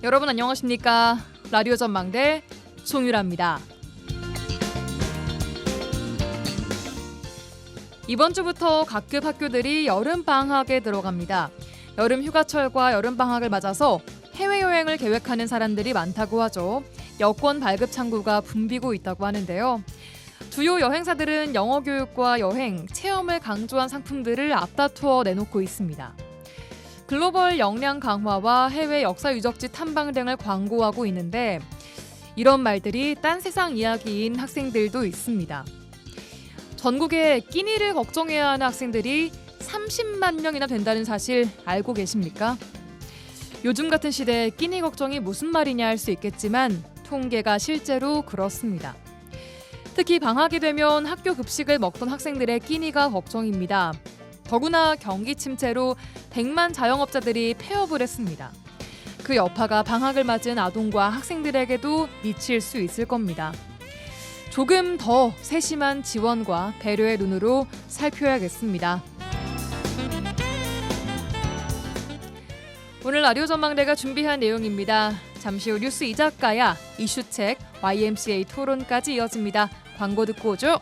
여러분 안녕하십니까? 라디오 전망대 송유라입니다. 이번 주부터 각급 학교들이 여름방학에 들어갑니다. 여름 휴가철과 여름방학을 맞아서 해외여행을 계획하는 사람들이 많다고 하죠. 여권 발급 창구가 붐비고 있다고 하는데요. 주요 여행사들은 영어 교육과 여행, 체험을 강조한 상품들을 앞다투어 내놓고 있습니다. 글로벌 역량 강화와 해외 역사 유적지 탐방 등을 광고하고 있는데 이런 말들이 딴 세상 이야기인 학생들도 있습니다. 전국에 끼니를 걱정해야 하는 학생들이 30만 명이나 된다는 사실 알고 계십니까? 요즘 같은 시대에 끼니 걱정이 무슨 말이냐 할 수 있겠지만 통계가 실제로 그렇습니다. 특히 방학이 되면 학교 급식을 먹던 학생들의 끼니가 걱정입니다. 더구나 경기 침체로 100만 자영업자들이 폐업을 했습니다. 그 여파가 방학을 맞은 아동과 학생들에게도 미칠 수 있을 겁니다. 조금 더 세심한 지원과 배려의 눈으로 살펴야겠습니다. 오늘 라디오 전망대가 준비한 내용입니다. 잠시 후 뉴스 이작가야, 이슈책, YMCA 토론까지 이어집니다. 광고 듣고 오죠.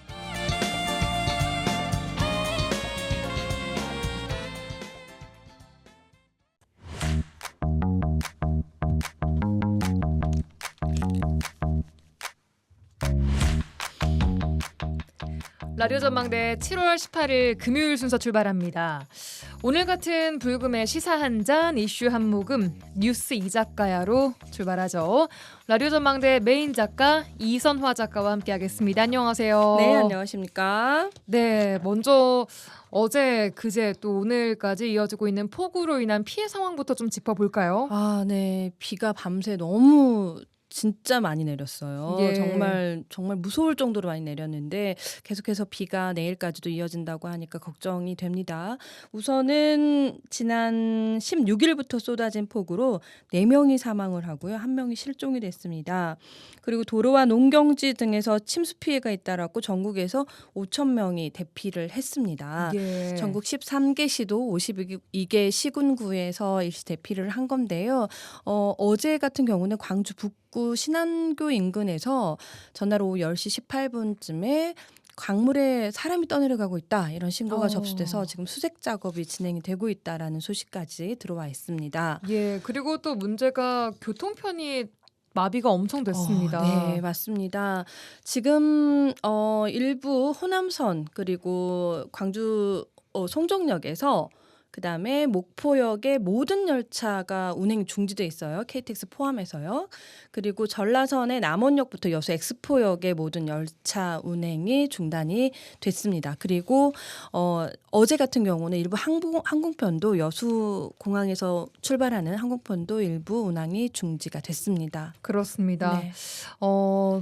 라디오 전망대 7월 18일 금요일 순서 출발합니다. 오늘 같은 불금의 시사 한 잔, 이슈 한 모금, 뉴스 이작가야로 출발하죠. 라디오 전망대 메인 작가 이선화 작가와 함께하겠습니다. 안녕하세요. 네, 안녕하십니까? 네, 먼저 어제, 그제 또 오늘까지 이어지고 있는 폭우로 인한 피해 상황부터 좀 짚어볼까요? 네, 비가 밤새 너무 진짜 많이 내렸어요. 예. 정말 무서울 정도로 많이 내렸는데 계속해서 비가 내일까지도 이어진다고 하니까 걱정이 됩니다. 우선은 지난 16일부터 쏟아진 폭우로 4명이 사망을 하고요. 1명이 실종이 됐습니다. 그리고 도로와 농경지 등에서 침수 피해가 잇따랐고 전국에서 5천 명이 대피를 했습니다. 예. 전국 13개 시도 52개 시군구에서 일시 대피를 한 건데요. 어제 같은 경우는 광주 북구 신안교 인근에서 전날 오후 10시 18분쯤에 강물에 사람이 떠내려가고 있다 이런 신고가 접수돼서 지금 수색 작업이 진행이 되고 있다라는 소식까지 들어와 있습니다. 예, 그리고 또 문제가 교통편이 마비가 엄청 됐습니다. 네, 맞습니다. 지금 일부 호남선 그리고 광주 송정역에서 그다음에 목포역의 모든 열차가 운행이 중지돼 있어요. KTX 포함해서요. 그리고 전라선의 남원역부터 여수 엑스포역의 모든 열차 운행이 중단이 됐습니다. 그리고 어제 같은 경우는 일부 항공편도 여수 공항에서 출발하는 항공편도 일부 운항이 중지가 됐습니다. 그렇습니다. 네.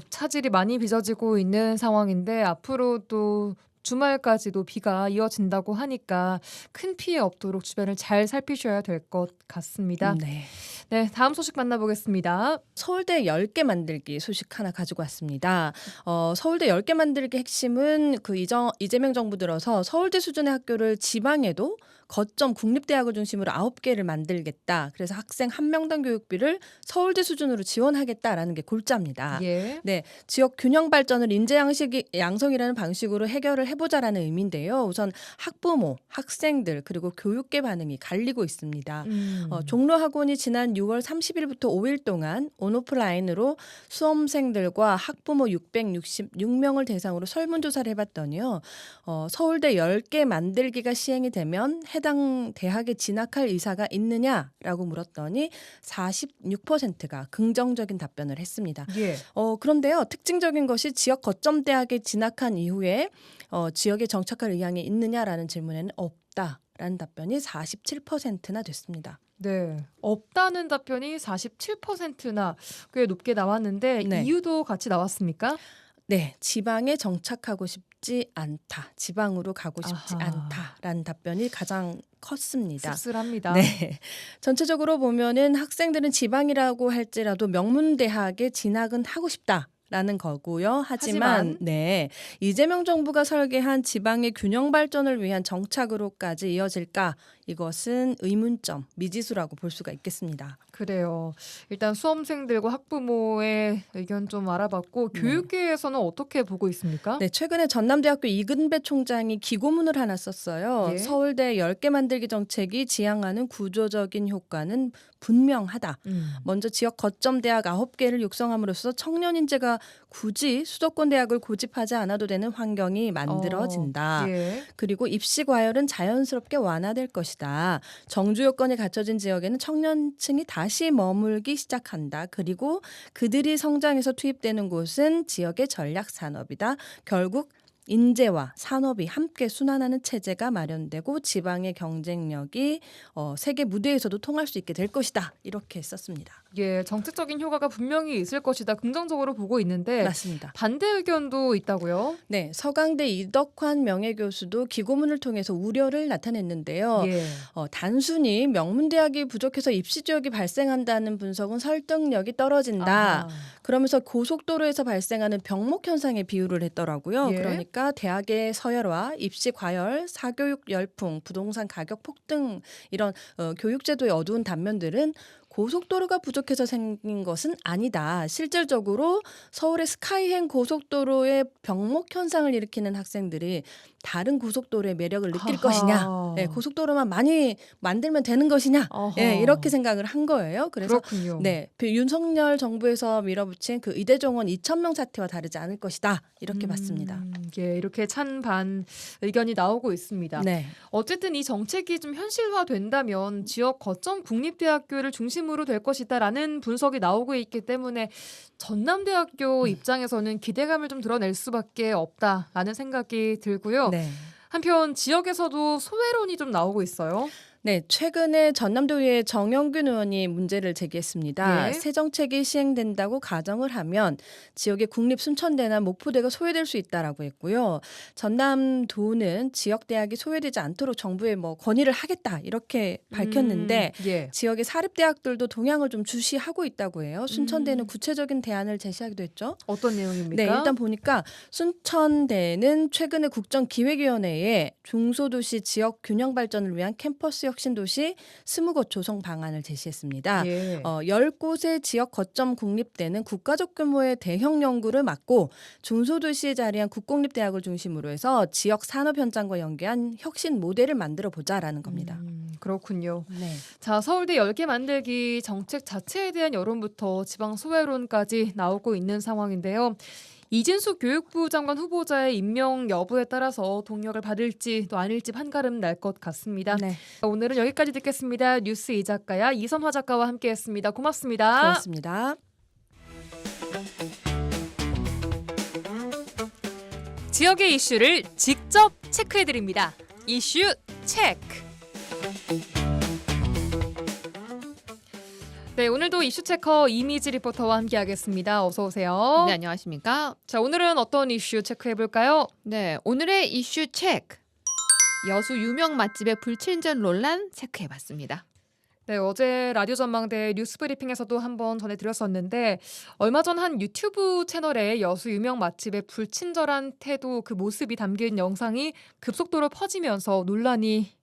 차질이 많이 빚어지고 있는 상황인데 앞으로 또 주말까지도 비가 이어진다고 하니까 큰 피해 없도록 주변을 잘 살피셔야 될 것 같습니다. 네. 네, 다음 소식 만나보겠습니다. 서울대 10개 만들기 소식 하나 가지고 왔습니다. 서울대 10개 만들기 핵심은 이재명 정부 들어서 서울대 수준의 학교를 지방에도 거점 국립대학을 중심으로 9개를 만들겠다. 그래서 학생 1명당 교육비를 서울대 수준으로 지원하겠다라는 게 골자입니다. 예. 네, 지역 균형 발전을 인재 양성이라는 방식으로 해결을 해보자라는 의미인데요. 우선 학부모, 학생들 그리고 교육계 반응이 갈리고 있습니다. 종로학원이 지난 6월 30일부터 5일 동안 온오프라인으로 수험생들과 학부모 666명을 대상으로 설문조사를 해봤더니요. 서울대 10개 만들기가 시행이 되면 해당 대학에 진학할 의사가 있느냐라고 물었더니 46%가 긍정적인 답변을 했습니다. 예. 그런데요. 특징적인 것이 지역 거점 대학에 진학한 이후에 지역에 정착할 의향이 있느냐라는 질문에는 없다라는 답변이 47%나 됐습니다. 네, 없다는 답변이 47%나 꽤 높게 나왔는데 네. 이유도 같이 나왔습니까? 네, 지방에 정착하고 싶지 않다. 지방으로 가고 싶지 아하. 않다라는 답변이 가장 컸습니다. 씁쓸합니다. 네. 전체적으로 보면은 학생들은 지방이라고 할지라도 명문대학에 진학은 하고 싶다. 라는 거고요. 하지만 네, 이재명 정부가 설계한 지방의 균형 발전을 위한 정착으로까지 이어질까 이것은 의문점, 미지수라고 볼 수가 있겠습니다. 그래요. 일단 수험생들과 학부모의 의견 좀 알아봤고 교육계에서는 어떻게 보고 있습니까? 네, 최근에 전남대학교 이근배 총장이 기고문을 하나 썼어요. 예. 서울대 10개 만들기 정책이 지향하는 구조적인 효과는 분명하다. 먼저 지역 거점 대학 9개를 육성함으로써 청년 인재가 굳이 수도권 대학을 고집하지 않아도 되는 환경이 만들어진다. 예. 그리고 입시 과열은 자연스럽게 완화될 것이다. 정주 요건이 갖춰진 지역에는 청년층이 다시 머물기 시작한다. 그리고 그들이 성장해서 투입되는 곳은 지역의 전략 산업이다. 결국 인재와 산업이 함께 순환하는 체제가 마련되고 지방의 경쟁력이 세계 무대에서도 통할 수 있게 될 것이다. 이렇게 썼습니다. 예, 정책적인 효과가 분명히 있을 것이다. 긍정적으로 보고 있는데 맞습니다. 반대 의견도 있다고요? 네, 서강대 이덕환 명예교수도 기고문을 통해서 우려를 나타냈는데요. 예. 단순히 명문대학이 부족해서 입시 지역이 발생한다는 분석은 설득력이 떨어진다. 아하. 그러면서 고속도로에서 발생하는 병목 현상에 비유를 했더라고요. 예. 그러니까 대학의 서열화, 입시 과열, 사교육 열풍, 부동산 가격 폭등 이런 교육제도의 어두운 단면들은 고속도로가 부족해서 생긴 것은 아니다. 실질적으로 서울의 스카이행 고속도로의 병목 현상을 일으키는 학생들이 다른 고속도로의 매력을 느낄 아하. 것이냐, 네, 고속도로만 많이 만들면 되는 것이냐, 어허. 네, 이렇게 생각을 한 거예요. 그래서 그렇군요. 네, 윤석열 정부에서 밀어붙인 그 이대정원 2,000명 사태와 다르지 않을 것이다. 이렇게 봤습니다. 예, 이렇게 찬반 의견이 나오고 있습니다. 네. 어쨌든 이 정책이 좀 현실화된다면 지역 거점 국립대학교를 중심으로 될 것이다라는 분석이 나오고 있기 때문에 전남대학교 입장에서는 기대감을 좀 드러낼 수밖에 없다라는 생각이 들고요. 네. 한편 지역에서도 소외론이 좀 나오고 있어요. 네, 최근에 전남도의회 정영균 의원이 문제를 제기했습니다. 예. 새 정책이 시행된다고 가정을 하면 지역의 국립 순천대나 목포대가 소외될 수 있다라고 했고요. 전남도는 지역 대학이 소외되지 않도록 정부에 건의를 하겠다 이렇게 밝혔는데 예. 지역의 사립 대학들도 동향을 좀 주시하고 있다고 해요. 순천대는 구체적인 대안을 제시하기도 했죠. 어떤 내용입니까? 네, 일단 보니까 순천대는 최근에 국정기획위원회에 중소도시 지역 균형 발전을 위한 캠퍼스 혁신도시 20곳 조성 방안을 제시했습니다. 예. 10곳의 지역 거점 국립대는 국가적 규모의 대형 연구를 맡고 중소도시에 자리한 국공립대학을 중심으로 해서 지역 산업 현장과 연계한 혁신 모델을 만들어 보자라는 겁니다. 그렇군요. 네. 자, 서울대 10개 만들기 정책 자체에 대한 여론부터 지방 소외론까지 나오고 있는 상황인데요. 이진숙 교육부 장관 후보자의 임명 여부에 따라서 동력을 받을지 또 아닐지 판가름 날 것 같습니다. 네. 오늘은 여기까지 듣겠습니다. 뉴스 이 작가야 이선화 작가와 함께했습니다. 고맙습니다. 고맙습니다. 지역의 이슈를 직접 체크해드립니다. 이슈 체크. 네, 오늘도 이슈 체커 이미지 리포터와 함께하겠습니다. 어서 오세요. 네, 안녕하십니까? 자, 오늘은 어떤 이슈 체크해볼까요? 네, 오늘의 이슈 체크. 여수 유명 맛집의 불친절 논란 체크해봤습니다. 네, 어제 라디오 전망대 뉴스 브리핑에서도 한번 전해드렸었는데 얼마 전 한 유튜브 채널에 여수 유명 맛집의 불친절한 태도 그 모습이 담긴 영상이 급속도로 퍼지면서 논란이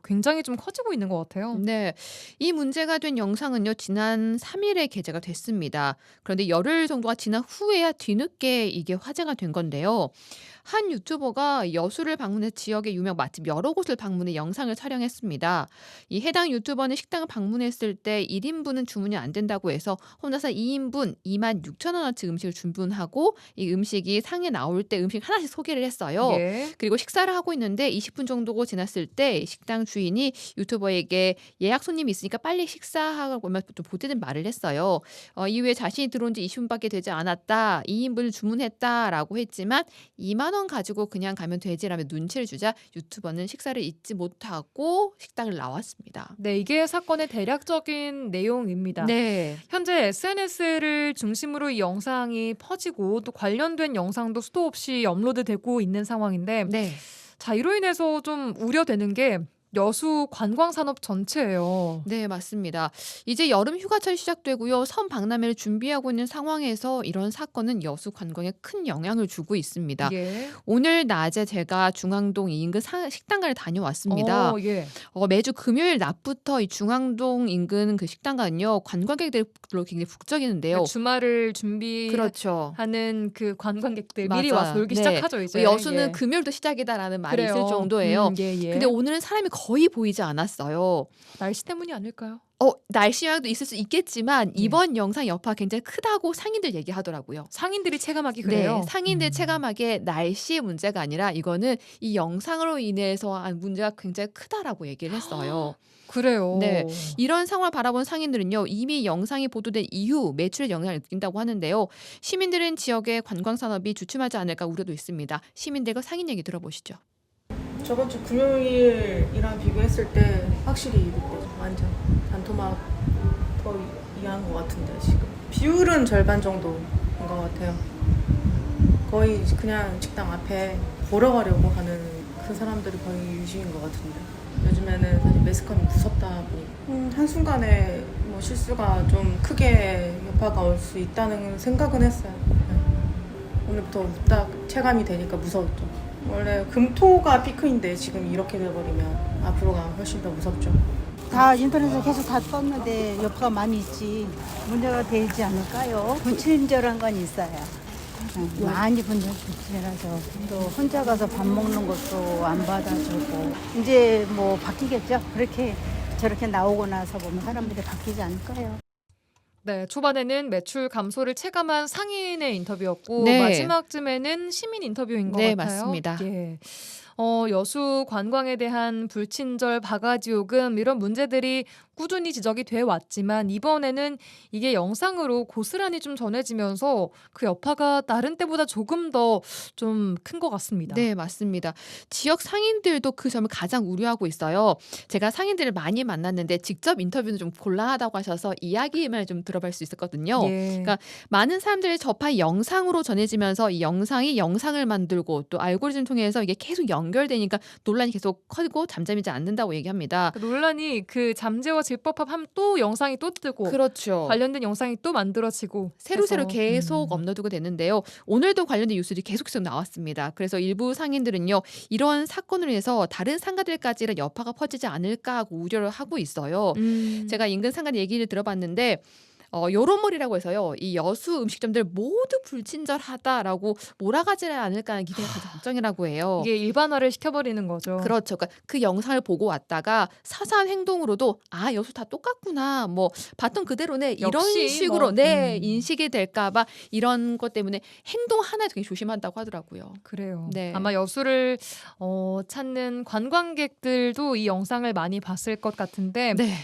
굉장히 좀 커지고 있는 것 같아요. 네, 이 문제가 된 영상은요, 지난 3일에 게재가 됐습니다. 그런데 열흘 정도가 지난 후에야 뒤늦게 이게 화제가 된 건데요. 한 유튜버가 여수를 방문해 지역의 유명 맛집 여러 곳을 방문해 영상을 촬영했습니다. 이 해당 유튜버는 식당을 방문했을 때 1인분은 주문이 안 된다고 해서 혼자서 2인분 26,000원어치 음식을 주문하고 이 음식이 상에 나올 때 음식 하나씩 소개를 했어요. 예. 그리고 식사를 하고 있는데 20분 정도 지났을 때 식당 주인이 유튜버에게 예약 손님이 있으니까 빨리 식사하고 좀 보태는 말을 했어요. 이후에 자신이 들어온 지 20분밖에 되지 않았다. 2인분을 주문했다라고 했지만 2만 원 가지고 그냥 가면 되지라며 눈치를 주자 유튜버는 식사를 잊지 못하고 식당을 나왔습니다. 네, 이게 사건의 대략적인 내용입니다. 네. 현재 SNS를 중심으로 이 영상이 퍼지고 또 관련된 영상도 수도 없이 업로드되고 있는 상황인데 네. 자, 이로 인해서 좀 우려되는 게 여수 관광산업 전체예요. 네, 맞습니다. 이제 여름 휴가철이 시작되고요. 섬 박람회를 준비하고 있는 상황에서 이런 사건은 여수 관광에 큰 영향을 주고 있습니다. 예. 오늘 낮에 제가 중앙동 인근 식당가를 다녀왔습니다. 예. 매주 금요일 낮부터 이 중앙동 인근 그 식당가는요. 관광객들로 굉장히 북적이는데요. 주말을 준비하는 그렇죠. 그 관광객들 미리 맞아요. 와서 놀기 네. 시작하죠 이제. 여수는 예. 금요일도 시작이다라는 말이 그래요. 있을 정도예요. 예. 근데 오늘은 사람이 거의 보이지 않았어요. 날씨 때문이 아닐까요? 날씨 영향도 있을 수 있겠지만 이번 영상 여파가 굉장히 크다고 상인들 얘기하더라고요. 상인들이 체감하기 그래요. 네, 상인들 체감하기에 날씨의 문제가 아니라 이거는 이 영상으로 인해서 문제가 굉장히 크다라고 얘기를 했어요. 그래요. 네. 이런 상황을 바라본 상인들은요. 이미 영상이 보도된 이후 매출에 영향을 느낀다고 하는데요. 시민들은 지역의 관광산업이 주춤하지 않을까 우려도 있습니다. 시민들과 상인 얘기 들어보시죠. 저번 주 금요일이랑 비교했을 때 확실히 느껴져. 완전 반토막 더 이해한 것 같은데 지금 비율은 절반 정도인 것 같아요. 거의 그냥 식당 앞에 보러 가려고 하는 그 사람들이 거의 유심인 것 같은데 요즘에는 사실 매스컴이 무섭다 보니 한순간에 뭐 실수가 좀 크게 여파가 올 수 있다는 생각은 했어요. 네. 오늘부터 딱 체감이 되니까 무서웠죠. 원래 금토가 피크인데 지금 이렇게 돼버리면 앞으로가 훨씬 더 무섭죠. 다 인터넷에 계속 다 떴는데 여파가 많이 있지. 문제가 되지 않을까요? 불친절한 건 있어요. 많이 불친절하죠. 또 혼자 가서 밥 먹는 것도 안 받아주고. 이제 뭐 바뀌겠죠. 그렇게 저렇게 나오고 나서 보면 사람들이 바뀌지 않을까요? 네, 초반에는 매출 감소를 체감한 상인의 인터뷰였고 네. 마지막쯤에는 시민 인터뷰인 것 네, 같아요. 맞습니다. 예. 여수 관광에 대한 불친절, 바가지 요금 이런 문제들이 꾸준히 지적이 돼 왔지만 이번에는 이게 영상으로 고스란히 좀 전해지면서 그 여파가 다른 때보다 조금 더 좀 큰 것 같습니다. 네, 맞습니다. 지역 상인들도 그 점을 가장 우려하고 있어요. 제가 상인들을 많이 만났는데 직접 인터뷰는 좀 곤란하다고 하셔서 이야기만 좀 들어볼 수 있었거든요. 예. 그러니까 많은 사람들이 접한 영상으로 전해지면서 이 영상이 영상을 만들고 또 알고리즘 통해서 이게 계속 연결되니까 논란이 계속 커지고 잠잠이지 않는다고 얘기합니다. 그 논란이 그 잠재워 질법합하면 또 영상이 또 뜨고 그렇죠. 관련된 영상이 또 만들어지고 새로 해서, 계속 업로드가 되는데요. 오늘도 관련된 뉴스들이 계속 나왔습니다. 그래서 일부 상인들은요. 이런 사건으로 인해서 다른 상가들까지 이런 여파가 퍼지지 않을까 하고 우려를 하고 있어요. 제가 인근 상가 얘기를 들어봤는데 요런머리라고 해서요. 이 여수 음식점들 모두 불친절하다라고 몰아가지 않을까 하는 기대가 가장 걱정이라고 해요. 이게 일반화를 시켜버리는 거죠. 그렇죠. 그러니까 그 영상을 보고 왔다가 사소한 행동으로도 여수 다 똑같구나. 뭐 봤던 그대로네. 이런 역시 식으로 뭐, 인식이 될까 봐 이런 것 때문에 행동 하나에 되게 조심한다고 하더라고요. 그래요. 네. 아마 여수를 찾는 관광객들도 이 영상을 많이 봤을 것 같은데 네.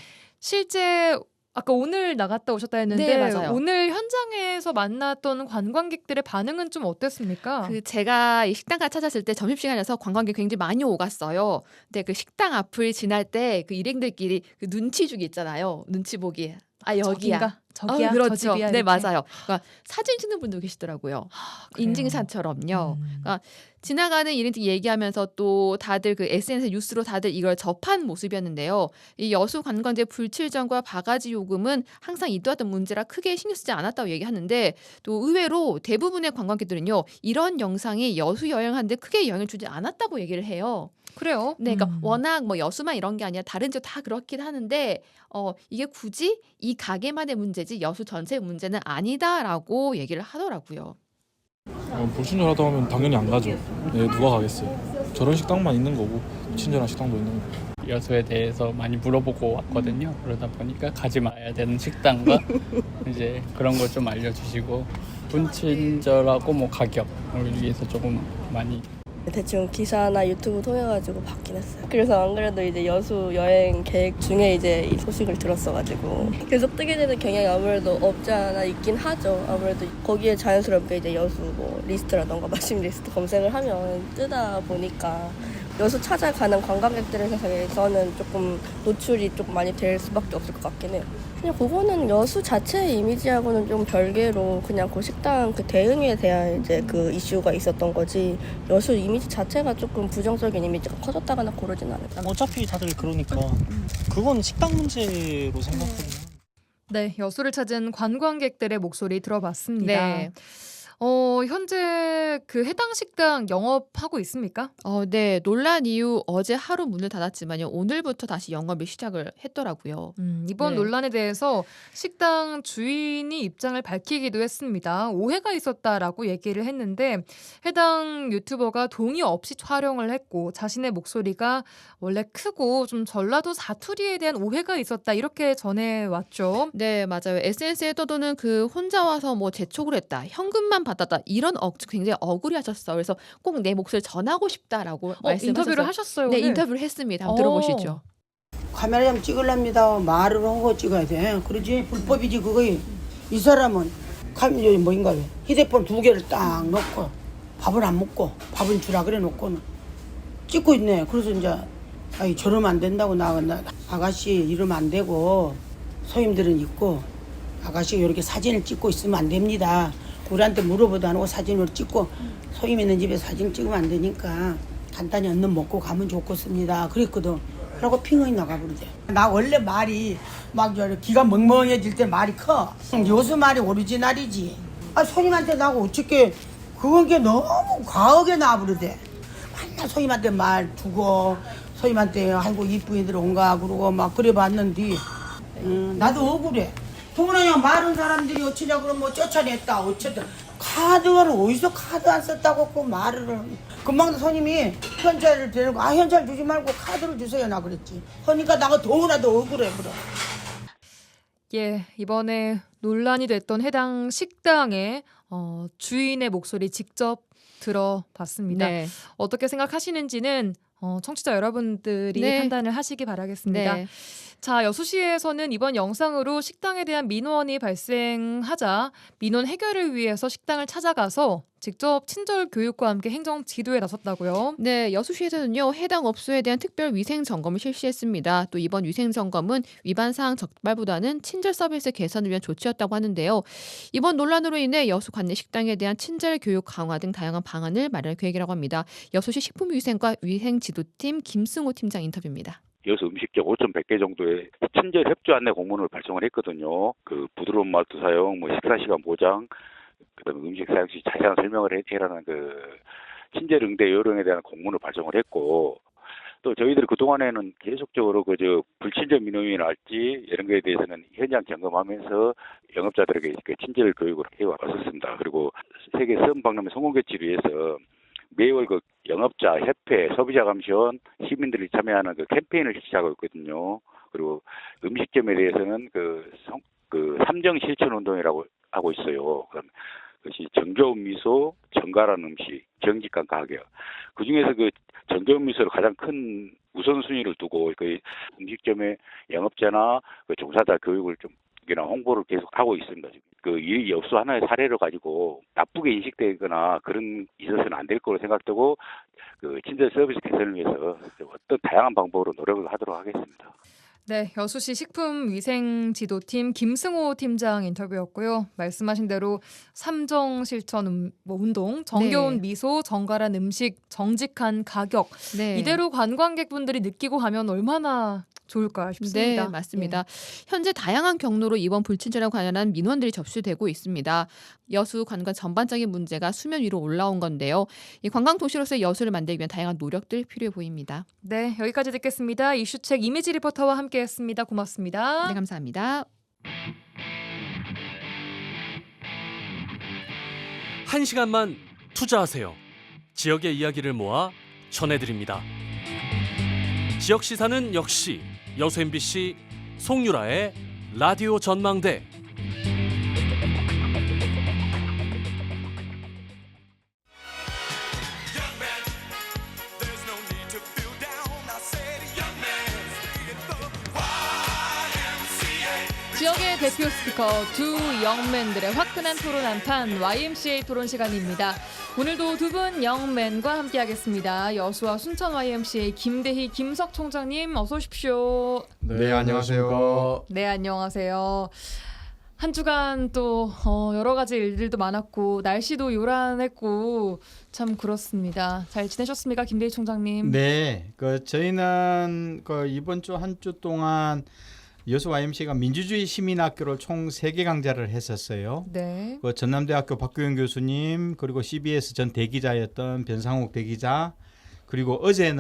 실제 아까 오늘 나갔다 오셨다 했는데 네, 맞아요. 오늘 현장에서 만났던 관광객들의 반응은 좀 어땠습니까? 제가 이 식당가 찾았을 때 점심시간이라서 관광객 굉장히 많이 오갔어요. 근데 그 식당 앞을 지날 때 그 일행들끼리 그 눈치 주기 있잖아요. 눈치 보기. 여기야. 저기야. 그렇죠. 저 집이야. 네, 이렇게. 맞아요. 그러니까 사진 찍는 분도 계시더라고요. 그래요. 인증샷처럼요. 음. 그러니까 지나가는 일행들 얘기하면서 또 다들 그 SNS 뉴스로 다들 이걸 접한 모습이었는데요. 이 여수 관광지 불칠전과 바가지 요금은 항상 있었던 문제라 크게 신경 쓰지 않았다고 얘기하는데 또 의외로 대부분의 관광객들은요. 이런 영상이 여수 여행하는데 크게 영향을 주지 않았다고 얘기를 해요. 그래요. 네, 그러니까 워낙 뭐 여수만 이런 게 아니라 다른 지역 다 그렇긴 하는데 이게 굳이 이 가게만의 문제지 여수 전체의 문제는 아니다라고 얘기를 하더라고요. 불친절하다 하면 당연히 안 가죠. 네, 누가 가겠어요. 저런 식당만 있는 거고 친절한 식당도 있는 거고. 여수에 대해서 많이 물어보고 왔거든요. 그러다 보니까 가지 말아야 되는 식당과 이제 그런 걸 좀 알려주시고 불친절하고 뭐 가격을 위해서 조금 많이 대충 기사나 유튜브 통해가지고 받긴 했어요. 그래서 안 그래도 이제 여수 여행 계획 중에 이제 이 소식을 들었어가지고 계속 뜨게 되는 경향이 아무래도 없지 않아 있긴 하죠. 아무래도 거기에 자연스럽게 이제 여수 뭐 리스트라던가 맛집 리스트 검색을 하면 뜨다 보니까 여수 찾아가는 관광객들의 세상에서는 조금 노출이 조금 많이 될 수밖에 없을 것 같긴 해요. 그냥 그거는 여수 자체의 이미지하고는 좀 별개로 그냥 그 식당 그 대응에 대한 이제 그 이슈가 있었던 거지 여수 이미지 자체가 조금 부정적인 이미지가 커졌다거나 그러진 않을까. 어차피 다들 그러니까 그건 식당 문제로 생각하거든요. 네, 여수를 찾은 관광객들의 목소리 들어봤습니다. 네. 현재 그 해당 식당 영업하고 있습니까? 네. 논란 이후 어제 하루 문을 닫았지만요. 오늘부터 다시 영업을 시작을 했더라고요. 이번 네. 논란에 대해서 식당 주인이 입장을 밝히기도 했습니다. 오해가 있었다라고 얘기를 했는데 해당 유튜버가 동의 없이 촬영을 했고 자신의 목소리가 원래 크고 좀 전라도 사투리에 대한 오해가 있었다 이렇게 전해왔죠. 네, 맞아요. SNS에 떠도는 그 혼자 와서 뭐 재촉을 했다, 현금만 받았다 이런 굉장히 억울해하셨어. 그래서 꼭 내 몫을 전하고 싶다라고 말씀하셨어요. 인터뷰를 하셨어요. 네, 오늘? 인터뷰를 했습니다. 한번 들어보시죠. 카메라 찍으랍니다. 말을 하고 찍어야 돼. 그러지 불법이지 그거. 이 사람은 카메라 뭐인가 휴대폰 2개를 딱 놓고 밥을 안 먹고 밥은 주라 그래 놓고는 찍고 있네. 그래서 이제 아이 저러면 안 된다고 나 아가씨 이러면 안 되고 소임들은 있고 아가씨가 이렇게 사진을 찍고 있으면 안 됩니다. 우리한테 물어보도 안 하고 사진을 찍고 소임 있는 집에 사진 찍으면 안 되니까 간단히 얼른 먹고 가면 좋겠습니다. 그랬거든. 그러고 핑이 나가버리대. 나 원래 말이 막 기가 멍멍해질 때 말이 커. 요새 말이 오리지널이지. 소임한테 나고 어떻게 그건 게 너무 과하게 나와버리대. 맨날 소임한테 말 두고 소임한테 아이고 이쁘이들 온가 그러고 막 그래 봤는데 나도 억울해. 동원아 마른 사람들이 어쩌냐 그러면 뭐 쫓아냈다 어쩌다 카드를 어디서 카드 안 썼다고 그 말을 금방 손님이 현찰을 드리고 현찰 주지 말고 카드를 주세요 나 그랬지. 그러니까 나가 더구나도 억울해 그래. 예, 이번에 논란이 됐던 해당 식당의 주인의 목소리 직접 들어봤습니다. 네. 어떻게 생각하시는지는 청취자 여러분들이 네. 판단을 하시기 바라겠습니다. 네. 자, 여수시에서는 이번 영상으로 식당에 대한 민원이 발생하자 민원 해결을 위해서 식당을 찾아가서 직접 친절 교육과 함께 행정 지도에 나섰다고요. 네, 여수시에서는요 해당 업소에 대한 특별 위생 점검을 실시했습니다. 또 이번 위생 점검은 위반 사항 적발보다는 친절 서비스 개선을 위한 조치였다고 하는데요. 이번 논란으로 인해 여수 관내 식당에 대한 친절 교육 강화 등 다양한 방안을 마련할 계획이라고 합니다. 여수시 식품위생과 위생지도팀 김승호 팀장 인터뷰입니다. 여수 음식점 5,100개 정도의 친절 협조 안내 공문을 발송을 했거든요. 그 부드러운 말투 사용, 뭐 식사 시간 보장, 그다음에 음식 사용 시 자세한 설명을 해라는 그 친절 응대 요령에 대한 공문을 발송을 했고, 또 저희들이 그 동안에는 계속적으로 불친절 민원이랄지 이런 거에 대해서는 현장 점검하면서 영업자들에게 그 친절 교육을 해왔었습니다. 그리고 세계 성박람회 성공 개최를 위해서 매월 그 영업자 협회, 소비자 감시원, 시민들이 참여하는 그 캠페인을 시작하고 있거든요. 그리고 음식점에 대해서는 그 3정 실천 운동이라고 하고 있어요. 그것이 정겨운 미소, 정갈한 음식, 정직한 가격. 그 중에서 그 정겨운 미소를 가장 큰 우선순위를 두고 그 음식점의 영업자나 그 종사자 교육을 좀 홍보를 계속 하고 있습니다. 그 이 여수 하나의 사례를 가지고 나쁘게 인식되거나 그런 있어서는 안 될 거로 생각되고 그 친절 서비스 개선을 위해서 어떤 다양한 방법으로 노력을 하도록 하겠습니다. 네, 여수시 식품위생지도팀 김승호 팀장 인터뷰였고요. 말씀하신 대로 3정 실천 운동, 정겨운 네. 미소, 정갈한 음식, 정직한 가격. 네. 이대로 관광객분들이 느끼고 가면 얼마나 좋을까 싶습니다. 네, 맞습니다. 현재 다양한 경로로 이번 불친절에 관련한 민원들이 접수되고 있습니다. 여수 관광 전반적인 문제가 수면 위로 올라온 건데요. 이 관광 도시로서의 여수를 만들기 위한 다양한 노력들 필요해 보입니다. 네, 여기까지 듣겠습니다. 이슈책 이미지 리포터와 함께했습니다. 고맙습니다. 네, 감사합니다. 1시간만 투자하세요. 지역의 이야기를 모아 전해드립니다. 지역 시사는 역시 여수 MBC 송유라의 라디오 전망대. 지역의 대표 스피커 두 영맨들의 화끈한 토론 한판 YMCA 토론 시간입니다. 오늘도 두 분 영맨과 함께하겠습니다. 여수와 순천 YMCA 김대희 김석 총장님 어서 오십시오. 네, 안녕하세요. 네, 안녕하세요. 한 주간 또 여러 가지 일들도 많았고 날씨도 요란했고 참 그렇습니다. 잘 지내셨습니까, 김대희 총장님? 네, 저희는 이번 주 한 주 동안 여수 YMCA가 민주주의 시민학교를 총 3개 강좌를 했었어요. 네. 전남대학교 박규영 교수님, 그리고 CBS 전 대기자였던 변상욱 대기자, 그리고 어제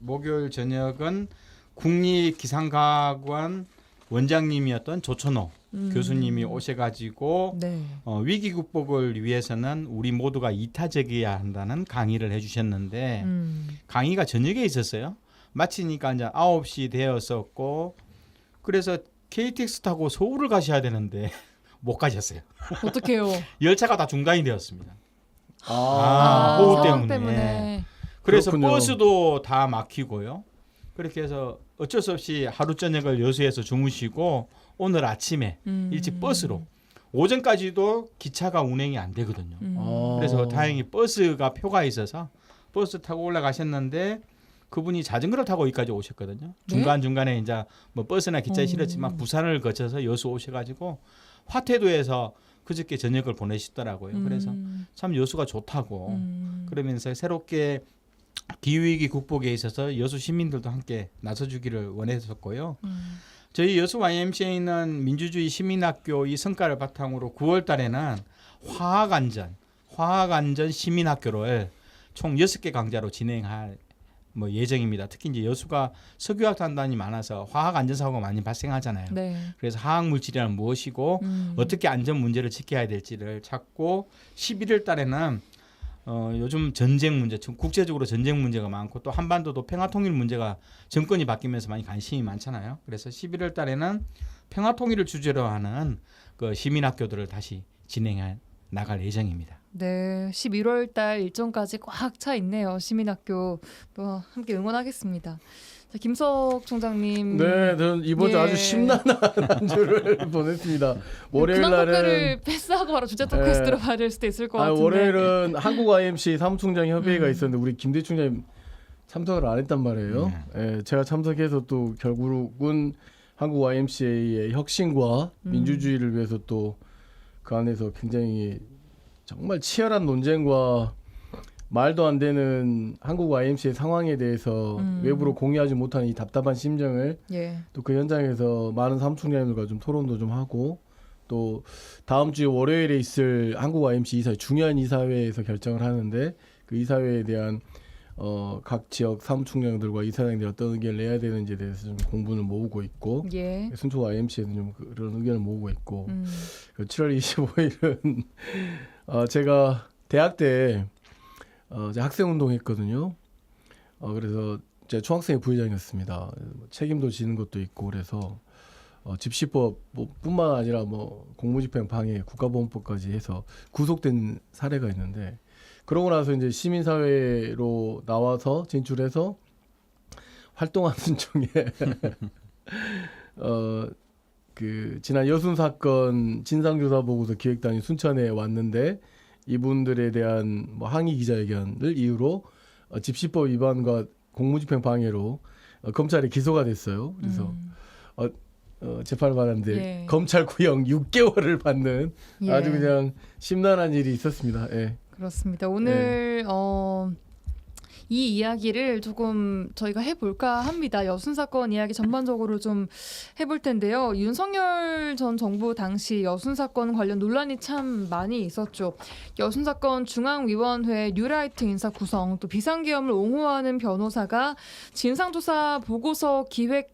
목요일 저녁은 국립기상과학원 원장님이었던 조천호 교수님이 오셔가지고 네. 위기 극복을 위해서는 우리 모두가 이타적이어야 한다는 강의를 해주셨는데 강의가 저녁에 있었어요. 마치니까 이제 9시 되었었고 그래서 KTX 타고 서울을 가셔야 되는데 못 가셨어요. 어떡해요? 열차가 다 중단이 되었습니다. 상황 호우 때문에. 그래서 그렇군요. 버스도 다 막히고요. 그렇게 해서 어쩔 수 없이 하루 저녁을 여수에서 주무시고 오늘 아침에 일찍 버스로 오전까지도 기차가 운행이 안 되거든요. 그래서 다행히 버스가 표가 있어서 버스 타고 올라가셨는데 그분이 자전거를 타고 여기까지 오셨거든요. 중간중간에 이제 뭐 버스나 기차에 실었지만 부산을 거쳐서 여수 오셔가지고 화태도에서 그저께 저녁을 보내시더라고요. 그래서 참 여수가 좋다고 그러면서 새롭게 기후위기 극복에 있어서 여수 시민들도 함께 나서주기를 원했었고요. 저희 여수 YMCA는 민주주의 시민학교 이 성과를 바탕으로 9월 달에는 화학안전 시민학교를 총 6개 강좌로 진행할 예정입니다. 특히 이제 여수가 석유화학 단단이 많아서 화학 안전 사고가 많이 발생하잖아요. 네. 그래서 화학 물질이란 무엇이고 어떻게 안전 문제를 지켜야 될지를 찾고 11월 달에는 요즘 전쟁 문제, 국제적으로 전쟁 문제가 많고 또 한반도도 평화통일 문제가 정권이 바뀌면서 많이 관심이 많잖아요. 그래서 11월 달에는 평화통일을 주제로 하는 그 시민학교들을 다시 진행해 나갈 예정입니다. 네, 11월 달 일정까지 꽉 차 있네요. 시민학교 또 함께 응원하겠습니다. 자, 김석 총장님. 네, 저는 이번 주 아주 심란한 한 주를 보냈습니다. 월요일 근황 날은 토크를 패스하고 바로 주제 토크에서 들어봐야 될 수도 있을 것 같은데. 월요일은 한국 YMCA 사무총장 협의회가 있었는데 우리 김대 총장님 참석을 안 했단 말이에요. 제가 참석해서 또 결국은 한국 YMCA의 혁신과 민주주의를 위해서 또 그 안에서 굉장히 정말 치열한 논쟁과 말도 안 되는 한국 YMCA 상황에 대해서 외부로 공유하지 못하는 이 답답한 심정을 또 그 현장에서 많은 사무총장님들과 좀 토론도 좀 하고 또 다음 주 월요일에 있을 한국 YMCA 이사회 중요한 이사회에서 결정을 하는데 그 이사회에 대한 각 지역 사무총장들과 이사장들이 어떤 의견을 내야 되는지에 대해서 좀 공분을 모으고 있고 순천 YMCA는 좀 그런 의견을 모으고 있고 7월 25일은 제가 대학 때 제가 학생운동 했거든요. 그래서 제가 총학생회 부회장이었습니다. 책임도 지는 것도 있고 그래서 집시법 뿐만 아니라 공무집행 방해, 국가보안법까지 해서 구속된 사례가 있는데 그러고 나서 이제 시민사회로 나와서 진출해서 활동하는 중에 그 지난 여순 사건 진상조사 보고서 기획단이 순천에 왔는데 이분들에 대한 항의 기자회견을 이유로 집시법 위반과 공무집행 방해로 검찰에 기소가 됐어요. 그래서 재판을 받았는데 검찰 구형 6개월을 받는 아주 그냥 심란한 일이 있었습니다. 그렇습니다. 오늘 이 이야기를 조금 저희가 해볼까 합니다. 여순 사건 이야기 전반적으로 좀 해볼 텐데요. 윤석열 전 정부 당시 여순 사건 관련 논란이 참 많이 있었죠. 여순 사건 중앙위원회 뉴라이트 인사 구성, 또 비상계엄을 옹호하는 변호사가 진상조사 보고서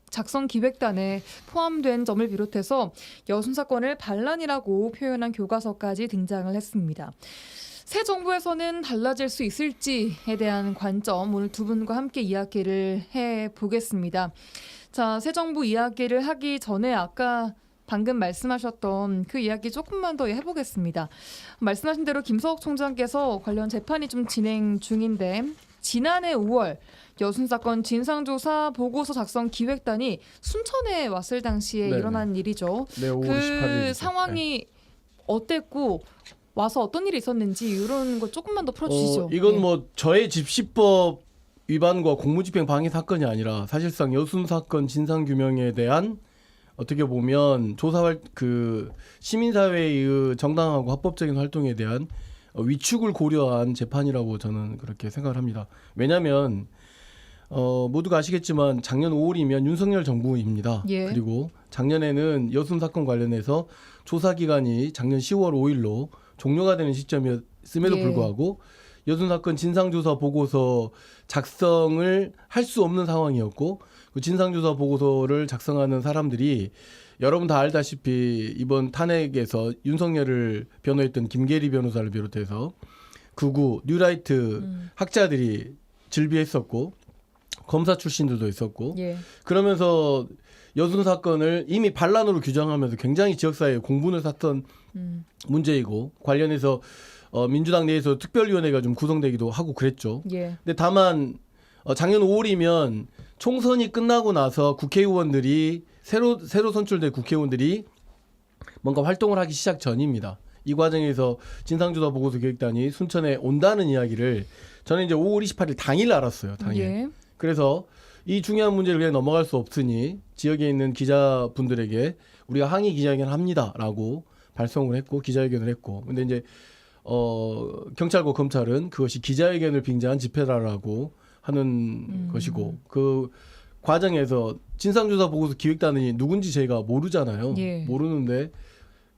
작성 기획단에 포함된 점을 비롯해서 여순 사건을 반란이라고 표현한 교과서까지 등장을 했습니다. 새 정부에서는 달라질 수 있을지에 대한 관점 오늘 두 분과 함께 이야기를 해보겠습니다. 자, 새 정부 이야기를 하기 전에 아까 방금 말씀하셨던 그 이야기 조금만 더 해보겠습니다. 말씀하신 대로 김석 총장께서 관련 재판이 좀 진행 중인데 지난해 5월 여순 사건 진상조사 보고서 작성 기획단이 순천에 왔을 당시에 일어난 일이죠. 네, 5월 그 18일. 상황이 어땠고 와서 어떤 일이 있었는지 이런 거 조금만 더 풀어주시죠. 이건 예. 뭐 저의 집시법 위반과 공무집행 방해 사건이 아니라 사실상 여순 사건 진상 규명에 대한 어떻게 보면 시민사회의 정당하고 합법적인 활동에 대한 위축을 고려한 재판이라고 저는 그렇게 생각을 합니다. 왜냐하면 모두가 아시겠지만 작년 5월이면 윤석열 정부입니다. 예. 그리고 작년에는 여순 사건 관련해서 조사 기간이 작년 10월 5일로 종료가 되는 시점이었음에도 예. 불구하고 여순 사건 진상조사 보고서 작성을 할 수 없는 상황이었고 그 진상조사 보고서를 작성하는 사람들이 여러분 다 알다시피 이번 탄핵에서 윤석열을 변호했던 김계리 변호사를 비롯해서 극우 뉴라이트 학자들이 질비했었고 검사 출신들도 있었고 예. 그러면서 여순 사건을 이미 반란으로 규정하면서 굉장히 지역사회에 공분을 샀던 문제이고 관련해서 민주당 내에서 특별위원회가 좀 구성되기도 하고 그랬죠. 예. 근데 다만 작년 5월이면 총선이 끝나고 나서 국회의원들이 새로 선출된 국회의원들이 뭔가 활동을 하기 시작 전입니다. 이 과정에서 진상조사 보고서 기획단이 순천에 온다는 이야기를 저는 이제 5월 28일 당일 알았어요. 당일. 예. 그래서 이 중요한 문제를 그냥 넘어갈 수 없으니 지역에 있는 기자분들에게 우리가 항의 기자회견을 합니다라고 발송을 했고 기자회견을 했고 근데 이제 경찰과 검찰은 그것이 기자회견을 빙자한 집회라라고 하는 것이고 그 과정에서 진상조사 보고서 기획단이 누군지 저희가 모르잖아요. 예. 모르는데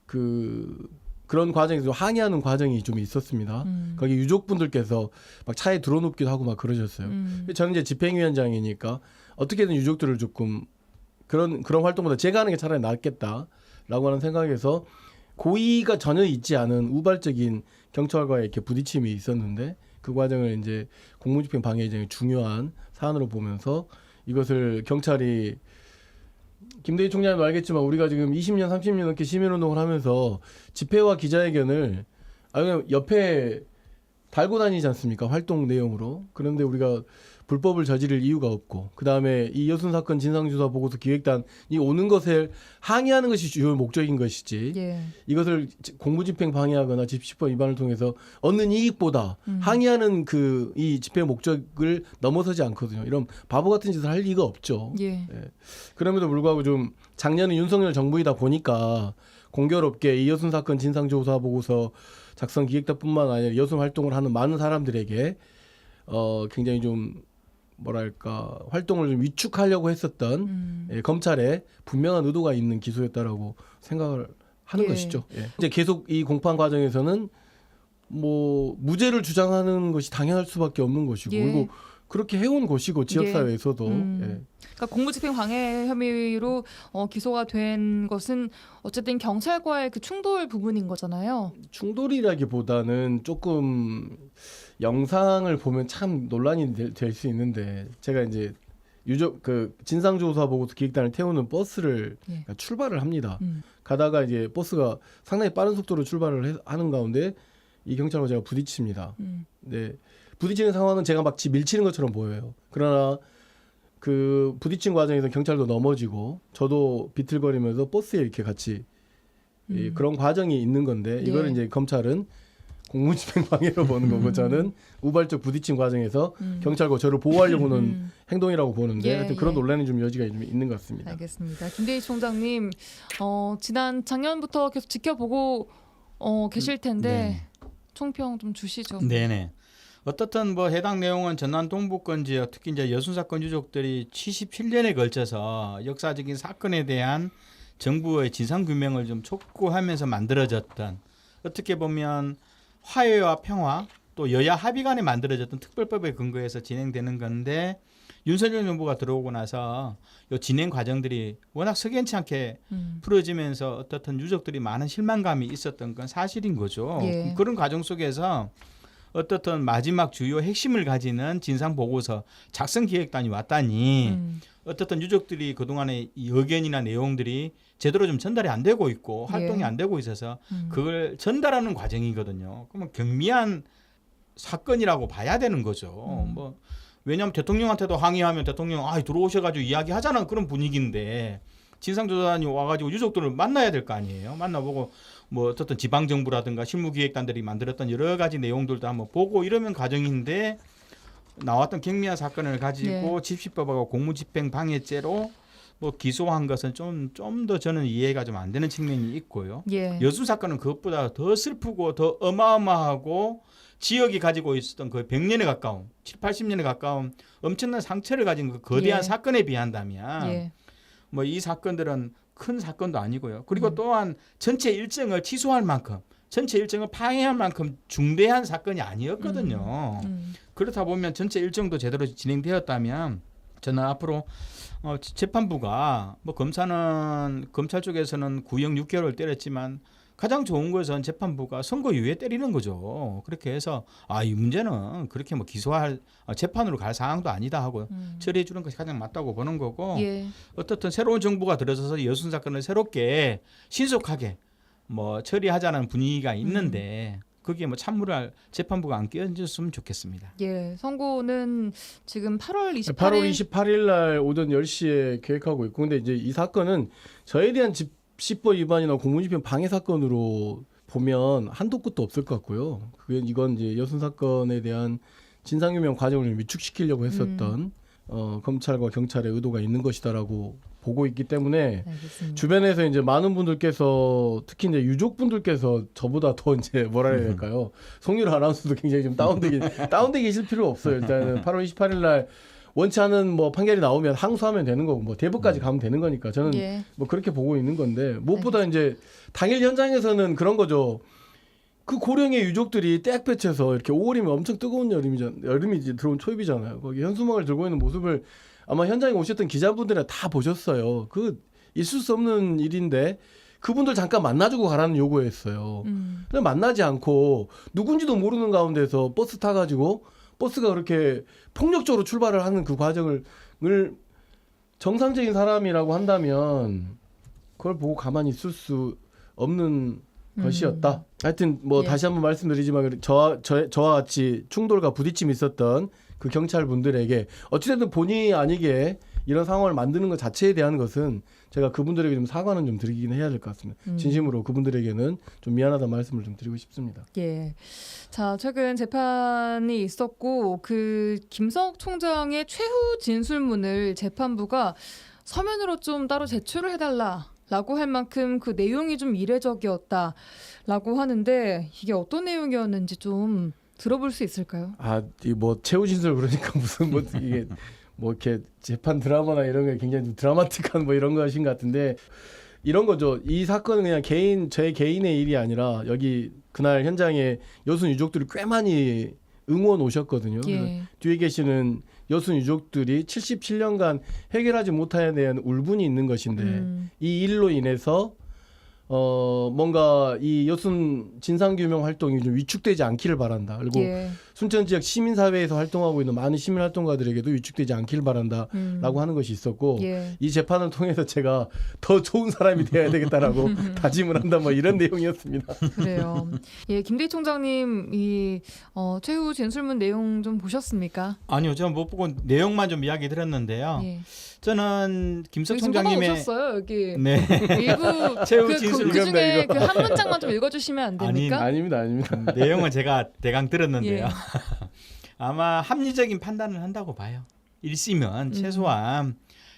그런 과정에서 항의하는 과정이 좀 있었습니다. 거기 유족분들께서 막 차에 들어눕기도 하고 막 그러셨어요. 저는 이제 집행위원장이니까 어떻게든 유족들을 조금 그런 활동보다 제가 하는 게 차라리 낫겠다라고 하는 생각에서 고의가 전혀 있지 않은 우발적인 경찰과의 이렇게 부딪힘이 있었는데 그 과정을 이제 공무집행 방해의 중요한 사안으로 보면서 이것을 경찰이 김대희 총장도 알겠지만 우리가 지금 20년, 30년 넘게 시민운동을 하면서 집회와 기자회견을 그냥 옆에 달고 다니지 않습니까? 활동 내용으로. 그런데 우리가 불법을 저지를 이유가 없고 그다음에 이 여순 사건 진상조사 보고서 기획단이 오는 것을 항의하는 것이 주요 목적인 것이지 예. 이것을 공무집행 방해하거나 집시법 위반을 통해서 얻는 이익보다 항의하는 이 집회 목적을 넘어서지 않거든요. 이런 바보 같은 짓을 할 리가 없죠. 예. 그럼에도 불구하고 좀 작년에 윤석열 정부이다 보니까 공교롭게 이 여순 사건 진상조사 보고서 작성 기획단뿐만 아니라 여순 활동을 하는 많은 사람들에게 굉장히 좀 뭐랄까 활동을 좀 위축하려고 했었던 검찰의 분명한 의도가 있는 기소였다라고 생각을 하는 예. 것이죠. 이제 계속 이 공판 과정에서는 뭐 무죄를 주장하는 것이 당연할 수밖에 없는 것이고 예. 그리고 그렇게 해온 것이고 지역사회에서도 그러니까 공무집행 방해 혐의로 기소가 된 것은 어쨌든 경찰과의 그 충돌 부분인 거잖아요. 충돌이라기보다는 조금 영상을 보면 참 논란이 될 수 있는데 제가 이제 진상조사 보고서 기획단을 태우는 버스를 출발을 합니다. 가다가 이제 버스가 상당히 빠른 속도로 출발을 하는 가운데 이 경찰과 제가 부딪힙니다. 네. 부딪히는 상황은 제가 막 밀치는 것처럼 보여요. 그러나 그 부딪힌 과정에서 경찰도 넘어지고 저도 비틀거리면서 버스에 이렇게 같이 그런 과정이 있는 건데 이거를 이제 검찰은 공무집행 방해로 보는 거고 저는 우발적 부딪힌 과정에서 경찰과 저를 보호하려고 하는 행동이라고 보는데 하여튼 그런 논란이 좀 여지가 좀 있는 것 같습니다. 알겠습니다. 김대희 총장님 작년부터 계속 지켜보고 계실 텐데 네. 총평 좀 주시죠. 네네. 어떻든 뭐 해당 내용은 전남 동부권 지역 특히 이제 여순 사건 유족들이 77년에 걸쳐서 역사적인 사건에 대한 정부의 진상 규명을 좀 촉구하면서 만들어졌던 어떻게 보면 화해와 평화 또 여야 합의 간에 만들어졌던 특별법에 근거해서 진행되는 건데 윤석열 정부가 들어오고 나서 이 진행 과정들이 워낙 석연치 않게 풀어지면서 어떻든 유족들이 많은 실망감이 있었던 건 사실인 거죠. 예. 그런 과정 속에서 어떻든 마지막 주요 핵심을 가지는 진상 보고서 작성 기획단이 왔다니 어떻든 유족들이 그동안의 이 의견이나 내용들이 제대로 좀 전달이 안 되고 있고 활동이 안 되고 있어서 그걸 전달하는 과정이거든요. 그러면 경미한 사건이라고 봐야 되는 거죠. 뭐 왜냐하면 대통령한테도 항의하면 대통령 들어오셔가지고 이야기하자는 그런 분위기인데 진상조사단이 와가지고 유족들을 만나야 될 거 아니에요. 만나보고 뭐 어떤 지방정부라든가 실무기획단들이 만들었던 여러 가지 내용들도 한번 보고 이러면 과정인데 나왔던 경미한 사건을 가지고 집시법하고 공무집행 방해죄로 뭐 기소한 것은 좀 더 저는 이해가 좀 안 되는 측면이 있고요. 여순 사건은 그것보다 더 슬프고 더 어마어마하고 지역이 가지고 있었던 거의 100년에 가까운 7, 80년에 가까운 엄청난 상처를 가진 그 거대한 사건에 비한다면 뭐 이 사건들은 큰 사건도 아니고요. 그리고 또한 전체 일정을 취소할 만큼 전체 일정을 파행할 만큼 중대한 사건이 아니었거든요. 그렇다 보면 전체 일정도 제대로 진행되었다면 저는 앞으로 재판부가 뭐 검찰 쪽에서는 구형 6개월을 때렸지만 가장 좋은 것은 재판부가 선고유예 때리는 거죠. 그렇게 해서 이 문제는 그렇게 뭐 기소할 재판으로 갈 사항도 아니다 하고 처리해 주는 것이 가장 맞다고 보는 거고 어떻든 새로운 정부가 들어서서 여순 사건을 새롭게 신속하게 뭐 처리하자는 분위기가 있는데 거기에 뭐 찬물을 재판부가 안 끼얹었으면 좋겠습니다. 선고는 지금 8월 28일 날 오전 10시에 계획하고 있고 근데 이제 이 사건은 저에 대한 집시법 위반이나 공무집행 방해 사건으로 보면 한도 끝도 없을 것 같고요. 이건 이제 여순 사건에 대한 진상규명 과정을 위축시키려고 했었던 검찰과 경찰의 의도가 있는 것이다라고 보고 있기 때문에 주변에서 이제 많은 분들께서 특히 이제 유족분들께서 저보다 더 이제 뭐라 해야 될까요? 송유라 아나운서도 굉장히 좀 다운되기 계실 필요 없어요. 일단은 8월 28일 날 원치 않은 뭐 판결이 나오면 항소하면 되는 거고 뭐 대법까지 가면 되는 거니까 저는 뭐 그렇게 보고 있는 건데 무엇보다 이제 당일 현장에서는 그런 거죠. 그 고령의 유족들이 떼약볕에서 이렇게 5월이면 엄청 뜨거운 여름이 이제 들어온 초입이잖아요. 거기 현수막을 들고 있는 모습을 아마 현장에 오셨던 기자분들이 다 보셨어요. 그 있을 수 없는 일인데 그분들 잠깐 만나주고 가라는 요구였어요. 근데 만나지 않고 누군지도 모르는 가운데서 버스 타가지고 버스가 그렇게 폭력적으로 출발을 하는 그 과정을 정상적인 사람이라고 한다면 그걸 보고 가만히 있을 수 없는 것이었다. 하여튼 뭐 다시 한번 말씀드리지만 저와 같이 충돌과 부딪힘이 있었던 그 경찰 분들에게 어찌됐든 본의 아니게 이런 상황을 만드는 것 자체에 대한 것은 제가 그분들에게 좀 사과는 좀 드리긴 해야 될 것 같습니다. 진심으로 그분들에게는 좀 미안하다는 말씀을 좀 드리고 싶습니다. 자, 최근 재판이 있었고 그 김성욱 총장의 최후 진술문을 재판부가 서면으로 좀 따로 제출을 해달라라고 할 만큼 그 내용이 좀 이례적이었다라고 하는데 이게 어떤 내용이었는지 좀 들어볼 수 있을까요? 이 뭐 최후 진술 그러니까 무슨 뭐 이게 뭐 이렇게 재판 드라마나 이런 게 굉장히 좀 드라마틱한 뭐 이런 것인 것 같은데 이런 거죠. 이 사건은 그냥 제 개인의 일이 아니라 여기 그날 현장에 여순 유족들이 꽤 많이 응원 오셨거든요. 뒤에 계시는 여순 유족들이 77년간 해결하지 못하에 대한 울분이 있는 것인데 이 일로 인해서 뭔가 이 여순 진상규명 활동이 좀 위축되지 않기를 바란다. 그리고 순천 지역 시민사회에서 활동하고 있는 많은 시민활동가들에게도 위축되지 않기를 바란다라고 하는 것이 있었고 이 재판을 통해서 제가 더 좋은 사람이 되어야 되겠다라고 다짐을 한다 뭐 이런 내용이었습니다. 그래요. 김대희 총장님 이 최후 진술문 내용 좀 보셨습니까? 아니요, 저는 못 보고 내용만 좀 이야기 들었는데요. 저는 김석 총장님의 오셨어요 여기. 일부 최후 진술 그 중에 그 한 문장만 좀 읽어주시면 안 됩니까? 아닙니다. 내용은 제가 대강 들었는데요. 아마 합리적인 판단을 한다고 봐요. 1심은 최소한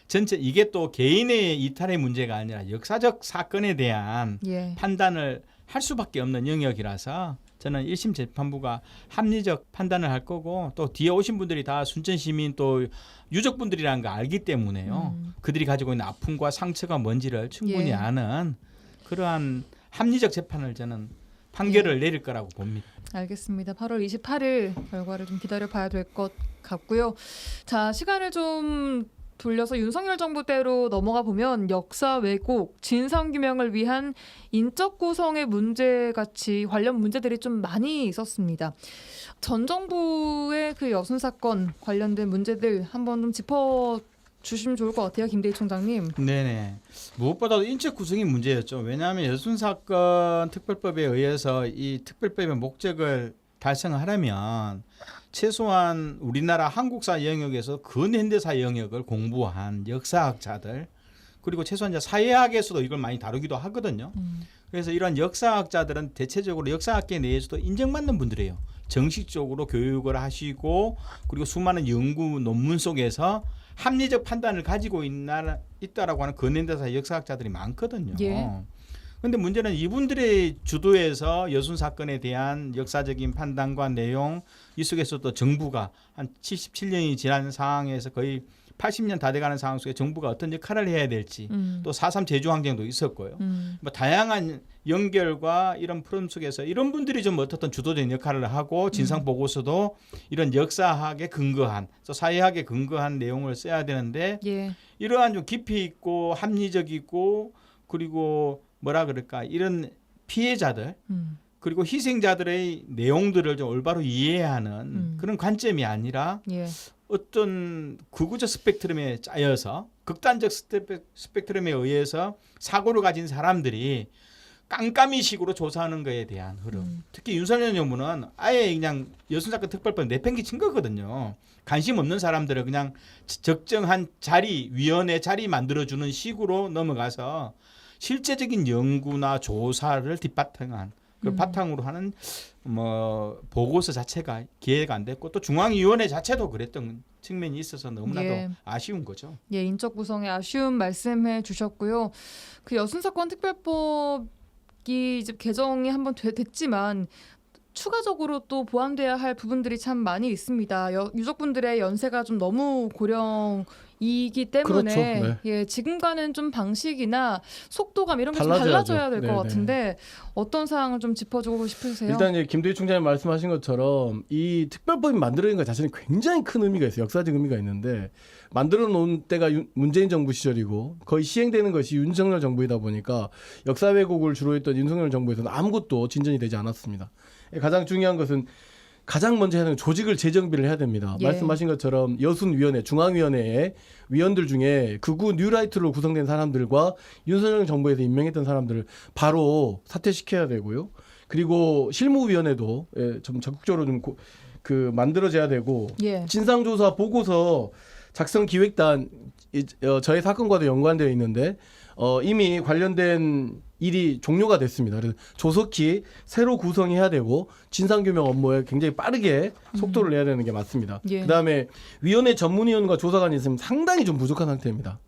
전체 이게 또 개인의 이탈의 문제가 아니라 역사적 사건에 대한 판단을 할 수밖에 없는 영역이라서 저는 1심 재판부가 합리적 판단을 할 거고 또 뒤에 오신 분들이 다 순천 시민 또 유족분들이라는 거 알기 때문에요. 그들이 가지고 있는 아픔과 상처가 뭔지를 충분히 아는 그러한 합리적 재판을 저는 판결을 내릴 거라고 봅니다. 알겠습니다. 8월 28일 결과를 좀 기다려봐야 될 것 같고요. 자, 시간을 좀 돌려서 윤석열 정부 때로 넘어가 보면 역사 왜곡, 진상규명을 위한 인적 구성의 문제같이 관련 문제들이 좀 많이 있었습니다. 전 정부의 그 여순 사건 관련된 문제들 한번 좀 짚어주시면 좋을 것 같아요. 김대희 총장님. 네네. 무엇보다도 인적 구성이 문제였죠. 왜냐하면 여순 사건 특별법에 의해서 이 특별법의 목적을 달성하려면 최소한 우리나라 한국사 영역에서 근현대사 영역을 공부한 역사학자들 그리고 최소한 이제 사회학에서도 이걸 많이 다루기도 하거든요. 그래서 이런 역사학자들은 대체적으로 역사학계 내에서도 인정받는 분들이에요. 정식적으로 교육을 하시고 그리고 수많은 연구 논문 속에서 합리적 판단을 가지고 있다라고 하는 근현대사 역사학자들이 많거든요. 그런데 문제는 이분들의 주도에서 여순 사건에 대한 역사적인 판단과 내용, 이 속에서도 정부가 한 77년이 지난 상황에서 거의 80년 다 돼가는 상황 속에 정부가 어떤 역할을 해야 될지, 또 4.3 제주항쟁도 있었고요. 뭐 다양한 연결과 이런 프롬 속에서 이런 분들이 좀 어떻든 주도적인 역할을 하고 진상 보고서도 이런 역사학에 근거한, 또 사회학에 근거한 내용을 써야 되는데 이러한 좀 깊이 있고 합리적이고 그리고 뭐라 그럴까 이런 피해자들 그리고 희생자들의 내용들을 좀 올바로 이해하는 그런 관점이 아니라 어떤 극우적 스펙트럼에 짜여서 극단적 스펙트럼에 의해서 사고를 가진 사람들이 깜깜이식으로 조사하는 것에 대한 흐름. 특히 윤석열 정부는 아예 그냥 여순사건 특별법 내팽개 친 거거든요. 관심 없는 사람들을 그냥 적정한 자리, 위원회 자리 만들어주는 식으로 넘어가서 실제적인 연구나 조사를 뒷바탕한 그 바탕으로 하는 뭐 보고서 자체가 기획 안 됐고 또 중앙위원회 자체도 그랬던 측면이 있어서 너무나도 아쉬운 거죠. 인적 구성에 아쉬운 말씀해 주셨고요. 그 여순 사건 특별법이 이제 개정이 한번 됐지만 추가적으로 또 보완돼야 할 부분들이 참 많이 있습니다. 유족분들의 연세가 좀 너무 고령이기 때문에 그렇죠. 지금과는 좀 방식이나 속도감 이런 게 좀 달라져야 될 것 같은데 어떤 사항을 좀 짚어주고 싶으세요? 일단 이제 김도희 총장님 말씀하신 것처럼 이 특별법이 만들어진 것 자체는 굉장히 큰 의미가 있어요. 역사적 의미가 있는데 만들어 놓은 때가 문재인 정부 시절이고 거의 시행되는 것이 윤석열 정부이다 보니까 역사 왜곡을 주로 했던 윤석열 정부에서는 아무것도 진전이 되지 않았습니다. 가장 중요한 것은 가장 먼저 해야 하는 조직을 재정비를 해야 됩니다. 말씀하신 것처럼 여순위원회, 중앙위원회의 위원들 중에 극우 뉴라이트로 구성된 사람들과 윤석열 정부에서 임명했던 사람들을 바로 사퇴시켜야 되고요. 그리고 실무위원회도 좀 적극적으로 좀 만들어져야 되고 진상조사 보고서 작성 기획단 저희 사건과도 연관되어 있는데 이미 관련된 일이 종료가 됐습니다. 그래서 조속히 새로 구성해야 되고 진상규명 업무에 굉장히 빠르게 속도를 내야 되는 게 맞습니다. 그다음에 위원회 전문위원과 조사관이 있으면 상당히 좀 부족한 상태입니다.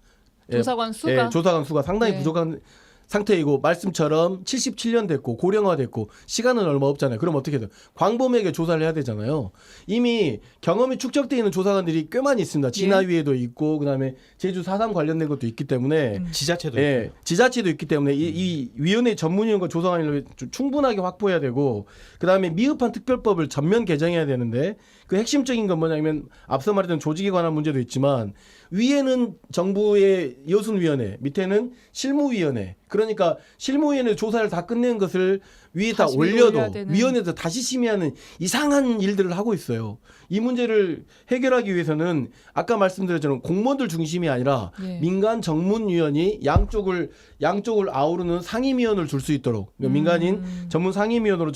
조사관 수가? 조사관 수가 상당히 부족한 상태이고 말씀처럼 77년 됐고 고령화 됐고 시간은 얼마 없잖아요. 그럼 어떻게 돼요? 광범위하게 조사를 해야 되잖아요. 이미 경험이 축적되어 있는 조사관들이 꽤 많이 있습니다. 진화위에도 있고 그다음에 제주 4.3 관련된 것도 있기 때문에 지자체도 있고. 지자체도 있기 때문에 이 위원회 전문위원과 조사관을 충분하게 확보해야 되고 그다음에 미흡한 특별법을 전면 개정해야 되는데 그 핵심적인 건 뭐냐면 앞서 말했던 조직에 관한 문제도 있지만 위에는 정부의 여순위원회, 밑에는 실무위원회. 그러니까 실무위원회 조사를 다 끝낸 것을 위에다 올려도 위원회에서 다시 심의하는 이상한 일들을 하고 있어요. 이 문제를 해결하기 위해서는 아까 말씀드렸처럼 공무원들 중심이 아니라 민간 정문위원이 양쪽을 아우르는 상임위원을 둘 수 있도록 민간인 전문 상임위원으로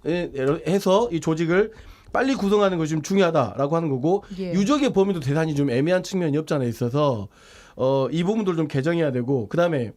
해서 이 조직을 빨리 구성하는 것이 좀 중요하다라고 하는 거고 유족의 범위도 대단히 좀 애매한 측면이 없지 않아 있어서 이 부분들 좀 개정해야 되고 그다음에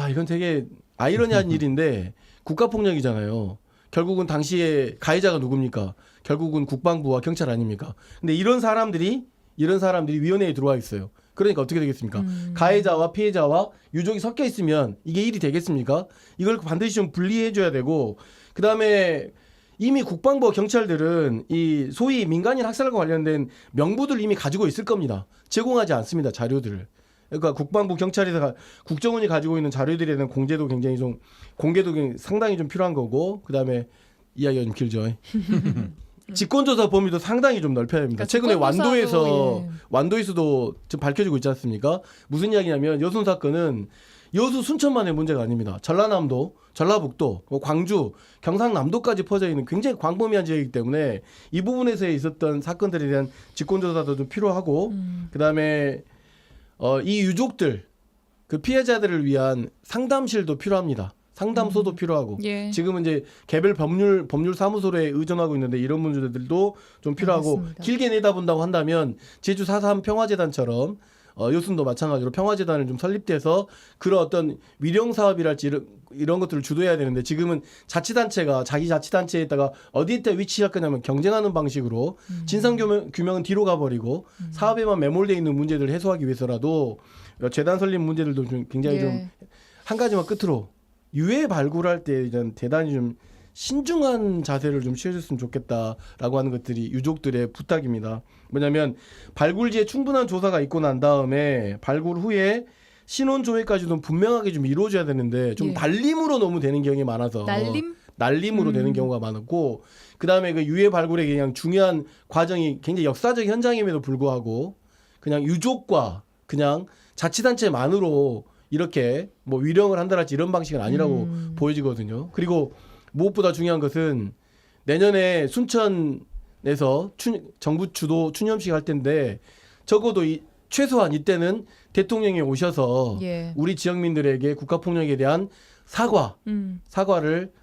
이건 되게 아이러니한 일인데 국가폭력이잖아요. 결국은 당시에 가해자가 누굽니까? 결국은 국방부와 경찰 아닙니까? 근데 이런 사람들이 위원회에 들어와 있어요. 그러니까 어떻게 되겠습니까? 가해자와 피해자와 유족이 섞여 있으면 이게 일이 되겠습니까? 이걸 반드시 좀 분리해 줘야 되고 그다음에 이미 국방부와 경찰들은 이 소위 민간인 학살과 관련된 명부들 이미 가지고 있을 겁니다. 제공하지 않습니다. 자료들을. 그러니까 국방부 경찰에서 국정원이 가지고 있는 자료들에 대한 공개도 상당히 좀 필요한 거고 그다음에 이야기가 좀 길죠. 직권조사 범위도 상당히 좀 넓혀야 됩니다. 최근에 완도에서도 좀 밝혀지고 있지 않습니까? 무슨 이야기냐면 여순 사건은 여수 순천만의 문제가 아닙니다. 전라남도, 전라북도, 광주, 경상남도까지 퍼져 있는 굉장히 광범위한 지역이기 때문에 이 부분에서 있었던 사건들에 대한 직권조사도 좀 필요하고 그다음에 이 유족들, 그 피해자들을 위한 상담실도 필요합니다. 상담소도 필요하고 지금은 이제 개별 법률 사무소에 의존하고 있는데 이런 문제들도 좀 필요하고 길게 내다본다고 한다면 제주 4.3 평화재단처럼 여순도 마찬가지로 평화재단을 좀 설립돼서 그런 어떤 위령 사업이랄지 이런 것들을 주도해야 되는데 지금은 자치단체가 자기 자치단체에다가 어디에 위치할 거냐면 경쟁하는 방식으로 진상규명은 뒤로 가버리고 사업에만 매몰되어 있는 문제들을 해소하기 위해서라도 재단 설립 문제들도 좀 굉장히 좀 한 가지만 끝으로 유해 발굴할 때 대단히 좀 신중한 자세를 좀 취해줬으면 좋겠다라고 하는 것들이 유족들의 부탁입니다. 뭐냐면 발굴지에 충분한 조사가 있고 난 다음에 발굴 후에 신원 조회까지도 분명하게 좀 이루어져야 되는데 좀 날림으로 너무 되는 경우가 많아서 날림으로 되는 경우가 많았고 그다음에 그 유해 발굴의 그냥 중요한 과정이 굉장히 역사적 현장임에도 불구하고 그냥 유족과 그냥 자치단체만으로 이렇게 뭐 위령을 한다랄지 이런 방식은 아니라고 보여지거든요. 그리고 무엇보다 중요한 것은 내년에 순천에서 정부 주도 추념식 할 텐데 적어도 최소한 이때는 대통령이 오셔서 우리 지역민들에게 국가폭력에 대한 사과를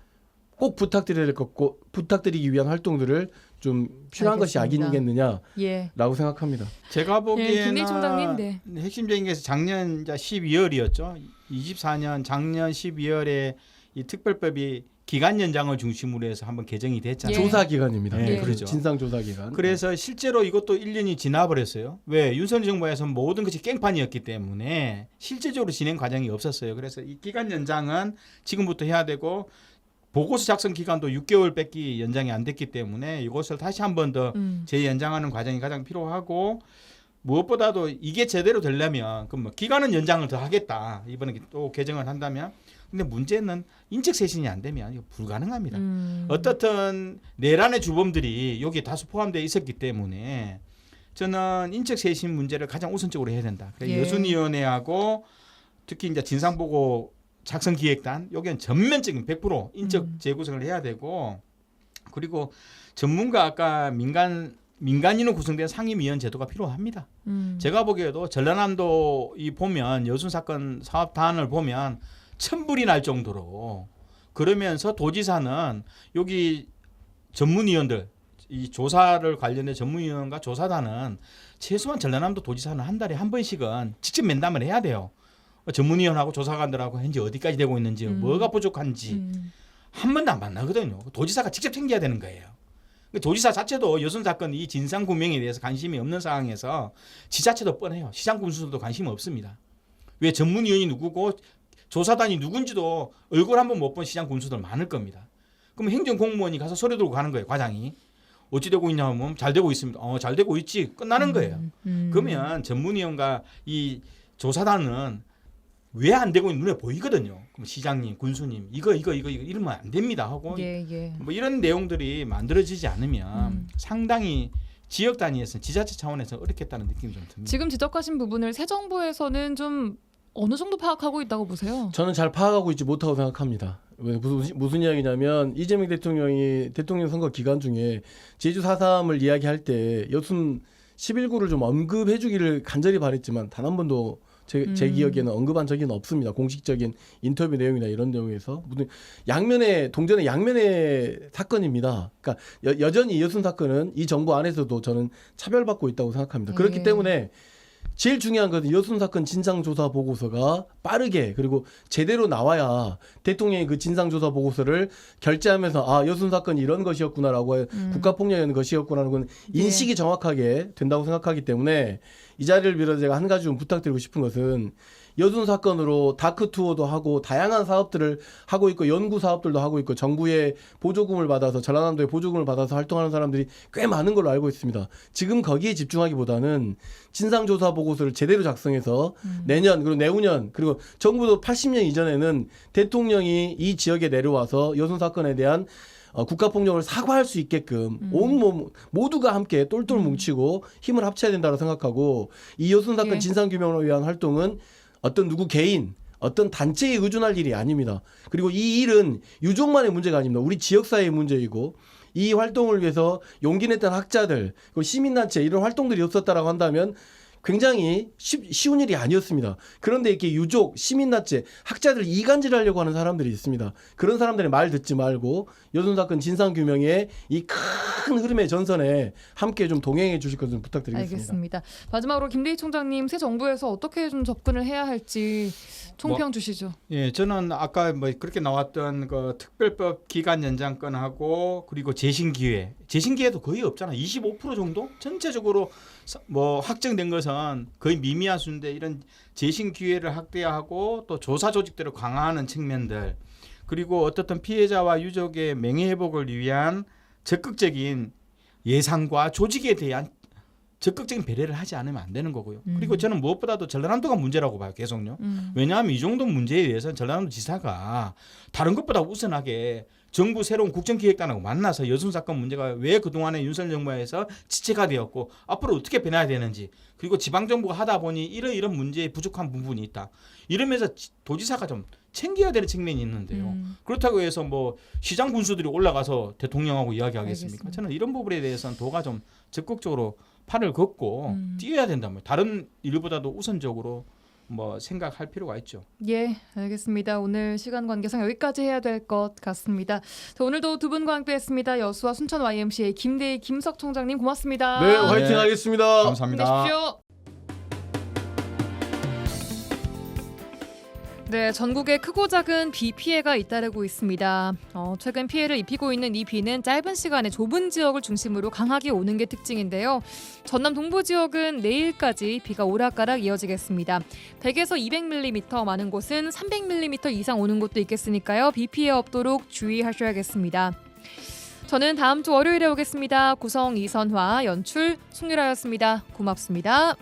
꼭 부탁드리기 위한 활동들을 좀 필요한 것이 아니겠느냐라고 생각합니다. 제가 보기에는 김민희 총장님, 핵심적인 게 작년 12월이었죠. 24년 작년 12월에 이 특별법이 기간 연장을 중심으로 해서 한번 개정이 됐잖아요. 조사 기간입니다. 네, 그렇죠. 진상 조사 기간. 그래서 실제로 이것도 1년이 지나버렸어요. 왜? 윤석열 정부에서 모든 것이 깽판이었기 때문에 실제적으로 진행 과정이 없었어요. 그래서 이 기간 연장은 지금부터 해야 되고 보고서 작성 기간도 6개월밖에 연장이 안 됐기 때문에 이것을 다시 한 번 더 재연장하는 과정이 가장 필요하고 무엇보다도 이게 제대로 되려면 그럼 뭐 기간은 연장을 더 하겠다. 이번에 또 개정을 한다면 근데 문제는 인적쇄신이 안 되면 이거 불가능합니다. 어떻든 내란의 주범들이 여기에 다수 포함되어 있었기 때문에 저는 인적쇄신 문제를 가장 우선적으로 해야 된다. 여순위원회하고 특히 이제 진상보고 작성기획단 여기는 전면적인 100% 인적 재구성을 해야 되고 그리고 전문가 아까 민간인으로 구성된 상임위원 제도가 필요합니다. 제가 보기에도 전라남도 이 보면 여순 사건 사업단을 보면 천불이 날 정도로 그러면서 도지사는 여기 전문위원들 이 조사를 관련된 전문위원과 조사단은 최소한 전라남도 도지사는 한 달에 한 번씩은 직접 면담을 해야 돼요. 전문위원하고 조사관들하고 현재 어디까지 되고 있는지 뭐가 부족한지 한 번도 안 만나거든요. 도지사가 직접 챙겨야 되는 거예요. 도지사 자체도 여순 사건 이 진상 규명에 대해서 관심이 없는 상황에서 지 자체도 뻔해요. 시장 군수들도 관심이 없습니다. 왜 전문위원이 누구고 조사단이 누군지도 얼굴 한번 못 본 시장 군수들 많을 겁니다. 그럼 행정공무원이 가서 소리 들고 가는 거예요. 과장이. 어찌 되고 있냐 하면 잘 되고 있습니다. 잘 되고 있지. 끝나는 거예요. 그러면 전문위원과 이 조사단은 왜 안 되고 있는 눈에 보이거든요. 그럼 시장님, 군수님 이거 이러면 안 됩니다 하고 뭐 이런 내용들이 만들어지지 않으면 상당히 지역 단위에서 지자체 차원에서 어렵겠다는 느낌이 좀 듭니다. 지금 지적하신 부분을 새 정부에서는 좀 어느 정도 파악하고 있다고 보세요? 저는 잘 파악하고 있지 못하고 생각합니다. 왜 무슨 이야기냐면 이재명 대통령이 대통령 선거 기간 중에 제주 4.3을 이야기할 때 여순 11구를 좀 언급해 주기를 간절히 바랬지만 단 한 번도 제 기억에는 언급한 적은 없습니다. 공식적인 인터뷰 내용이나 이런 내용에서 무슨 동전의 양면의 사건입니다. 그러니까 여전히 여순 사건은 이 정부 안에서도 저는 차별받고 있다고 생각합니다. 그렇기 때문에 제일 중요한 것은 여순 사건 진상조사 보고서가 빠르게 그리고 제대로 나와야 대통령이 그 진상조사 보고서를 결재하면서 여순 사건이 이런 것이었구나라고 국가폭력이라는 것이었구나라는 건 인식이 정확하게 된다고 생각하기 때문에 이 자리를 빌어서 제가 한 가지 좀 부탁드리고 싶은 것은 여순 사건으로 다크 투어도 하고 다양한 사업들을 하고 있고 연구 사업들도 하고 있고 정부의 보조금을 받아서 전라남도의 보조금을 받아서 활동하는 사람들이 꽤 많은 걸로 알고 있습니다. 지금 거기에 집중하기보다는 진상조사 보고서를 제대로 작성해서 내년 그리고 내후년 그리고 정부도 80년 이전에는 대통령이 이 지역에 내려와서 여순 사건에 대한 국가폭력을 사과할 수 있게끔 모두가 함께 똘똘 뭉치고 힘을 합쳐야 된다고 생각하고 이 여순 사건 진상규명을 위한 활동은 어떤 누구 개인 어떤 단체에 의존할 일이 아닙니다. 그리고 이 일은 유족만의 문제가 아닙니다. 우리 지역사회의 문제이고 이 활동을 위해서 용기 냈던 학자들 그리고 시민단체 이런 활동들이 없었다라고 한다면 굉장히 쉬운 일이 아니었습니다. 그런데 이렇게 유족, 시민단체, 학자들 이간질하려고 하는 사람들이 있습니다. 그런 사람들의 말 듣지 말고 여순 사건 진상규명의 이 큰 흐름의 전선에 함께 좀 동행해 주실 것 좀 부탁드리겠습니다. 알겠습니다. 마지막으로 김대희 총장님, 새 정부에서 어떻게 좀 접근을 해야 할지 총평 주시죠. 예, 저는 아까 뭐 그렇게 나왔던 그 특별법 기간 연장권하고 그리고 재신기회도 거의 없잖아. 25% 정도 전체적으로 뭐 확정된 것은 거의 미미한 수인데 이런 재신기회를 확대하고 또 조사 조직들을 강화하는 측면들 그리고 어떻든 피해자와 유족의 명예회복을 위한 적극적인 예산과 조직에 대한 적극적인 배려를 하지 않으면 안 되는 거고요. 그리고 저는 무엇보다도 전라남도가 문제라고 봐요. 계속요. 왜냐하면 이 정도 문제에 대해서는 전라남도 지사가 다른 것보다 우선하게 정부 새로운 국정기획단하고 만나서 여순 사건 문제가 왜 그동안에 윤석열 정부에서 지체가 되었고 앞으로 어떻게 변해야 되는지 그리고 지방정부가 하다 보니 이런 문제에 부족한 부분이 있다. 이러면서 도지사가 좀 챙겨야 되는 측면이 있는데요. 그렇다고 해서 뭐 시장 군수들이 올라가서 대통령하고 이야기하겠습니까? 알겠습니다. 저는 이런 부분에 대해서는 도가 좀 적극적으로 팔을 걷고 뛰어야 된다면 다른 일보다도 우선적으로 뭐 생각할 필요가 있죠. 예, 알겠습니다. 오늘 시간 관계상 여기까지 해야 될 것 같습니다. 자, 오늘도 두 분과 함께했습니다. 여수와 순천 YMCA 김대희 김석 총장님 고맙습니다. 네, 화이팅 하겠습니다. 감사합니다. 힘내십시오. 네, 전국에 크고 작은 비 피해가 잇따르고 있습니다. 최근 피해를 입히고 있는 이 비는 짧은 시간에 좁은 지역을 중심으로 강하게 오는 게 특징인데요. 전남 동부 지역은 내일까지 비가 오락가락 이어지겠습니다. 100에서 200mm, 많은 곳은 300mm 이상 오는 곳도 있겠으니까요. 비 피해 없도록 주의하셔야겠습니다. 저는 다음 주 월요일에 오겠습니다. 구성 이선화, 연출 송유라였습니다. 고맙습니다.